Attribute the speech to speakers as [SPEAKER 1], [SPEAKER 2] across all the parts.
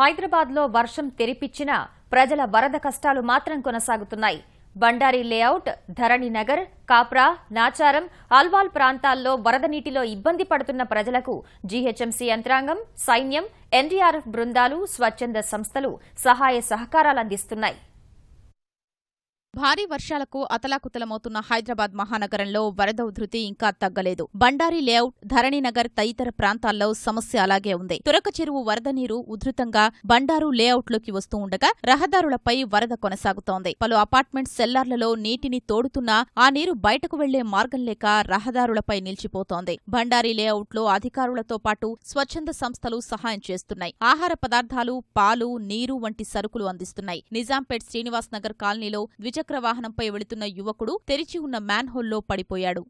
[SPEAKER 1] హైదరాబాద్లో వర్షం తెరిపిచ్చినా ప్రజల వరద కష్టాలు మాత్రం కొనసాగుతున్నాయి. బండారి లేఅవుట్, ధరణి నగర్, కాప్రా, నాచారం, అల్వాల్ ప్రాంతాల్లో వరద నీటిలో ఇబ్బంది పడుతున్న ప్రజలకు జీహెచ్ఎంసీ యంత్రాంగం, సైన్యం, ఎన్డీఆర్ఎఫ్ బృందాలు, స్వచ్ఛంద సంస్థలు సహాయ సహకారాలు అందిస్తున్నాయి.
[SPEAKER 2] భారీ వర్షాలకు అతలాకుతలమవుతున్న హైదరాబాద్ మహానగరంలో వరద ఉధృతి ఇంకా తగ్గలేదు. బండారి లేఅవుట్, ధరణినగర్ తదితర ప్రాంతాల్లో సమస్య అలాగే ఉంది. తురక చెరువు వరద నీరు ఉధృతంగా బండారు లేఅవుట్లోకి వస్తూ ఉండగా రహదారులపై వరద కొనసాగుతోంది. పలు అపార్ట్మెంట్ సెల్లార్లలో నీటిని తోడుతున్నా ఆ నీరు బయటకు వెళ్లే మార్గం లేక రహదారులపై నిలిచిపోతోంది. బండారి లేఅవుట్లో అధికారులతో పాటు స్వచ్ఛంద సంస్థలు సహాయం చేస్తున్నాయి. ఆహార పదార్థాలు, పాలు, నీరు వంటి సరుకులు అందిస్తున్నాయి. నిజాంపేట్ శ్రీనివాస్ నగర్ కాలనీలో ద్విచక్ర వాహనంపై వెళుతున్న యువకుడు తెరిచి ఉన్న మ్యాన్హోల్లో పడిపోయాడు.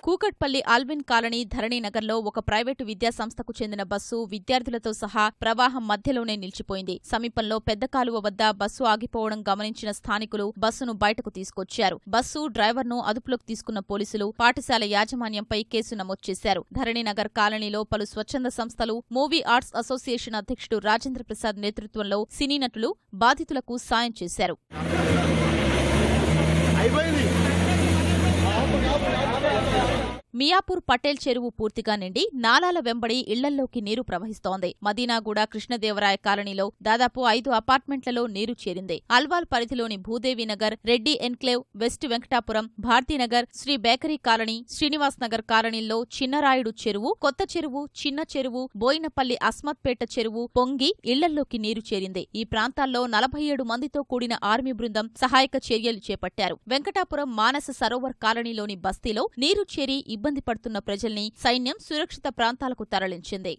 [SPEAKER 2] కూకట్పల్లి ఆల్విన్ కాలనీ ధరణినగర్లో ఒక ప్రైవేటు విద్యాసంస్థకు చెందిన బస్సు విద్యార్థులతో సహా ప్రవాహం మధ్యలోనే నిలిచిపోయింది. సమీపంలో పెద్ద కాలువ వద్ద బస్సు ఆగిపోవడం గమనించిన స్థానికులు బస్సును బయటకు తీసుకొచ్చారు. బస్సు డ్రైవర్ను అదుపులోకి తీసుకున్న పోలీసులు పాఠశాల యాజమాన్యంపై కేసు నమోదు చేశారు. ధరణినగర్ కాలనీలో పలు స్వచ్ఛంద సంస్థలు, మూవీ ఆర్ట్స్ అసోసియేషన్ అధ్యక్షుడు రాజేంద్ర ప్రసాద్ నేతృత్వంలో సినీ నటులు బాధితులకు సాయం చేశారు. మియాపూర్ పటేల్ చెరువు పూర్తిగా నిండి నాలాల వెంబడి ఇళ్లల్లోకి నీరు ప్రవహిస్తోంది. మదీనాగూడ కృష్ణదేవరాయ కాలనీలో దాదాపు 5 అపార్ట్మెంట్లలో నీరు చేరింది. అల్వాల్ పరిధిలోని Bhudevinagar, Reddy enclave, west Venkatapuram, Bharatinagar, Shri bakery colony, Srinivas Nagar కాలనీల్లో చిన్నరాయుడు చెరువు, కొత్త చెరువు, చిన్న చెరువు, బోయినపల్లి అస్మత్పేట చెరువు పొంగి ఇళ్లల్లోకి నీరు చేరింది. ఈ ప్రాంతాల్లో 47 మందితో కూడిన ఆర్మీ బృందం సహాయక చర్యలు చేపట్టారు. వెంకటాపురం మానస సరోవర్ కాలనీలోని బస్తీలో నీరు చేరి ఇబ్బంది పడుతున్న ప్రజల్ని సైన్యం సురక్షిత ప్రాంతాలకు తరలించింది.